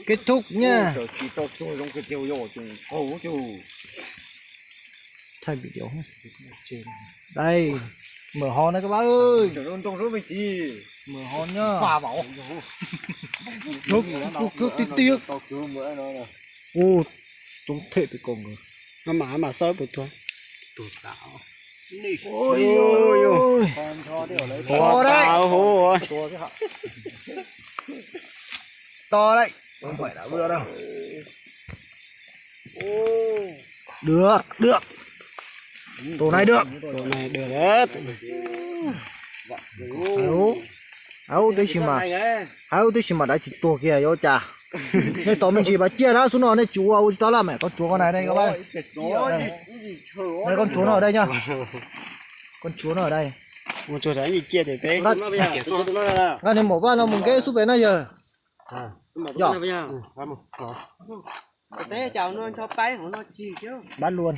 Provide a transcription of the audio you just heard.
Kết thúc nha. Thay bị điệu không? Đây, mở hòn này các bác ơi. Mở hòn nhá. Nước tiếc tiếc. Ô, chúng thể bị cùng rồi. Nó mà soi bột thôi. Ôi ôi ôi. To đấy. To đấy. Không phải là vừa đâu. Được, được. Tổ này được. Tổ này được hết. Áo tới xí mà. Áo tới xí mà đã chỉ tổ kia vô chả. Nên tổ mình chỉ bà chia nó xuống nó này chú áo to là mẹ con chúa con này đây các bạn. Đây con chúa nó ở đây nhá. Con chúa nó ở đây. Một chỗ đấy thì chia để bé. Cái này mổ vào nó mùng cái súp bé này giờ. Dạ. Thế chào nó cho tay nó chỉ chứ. Bán luôn.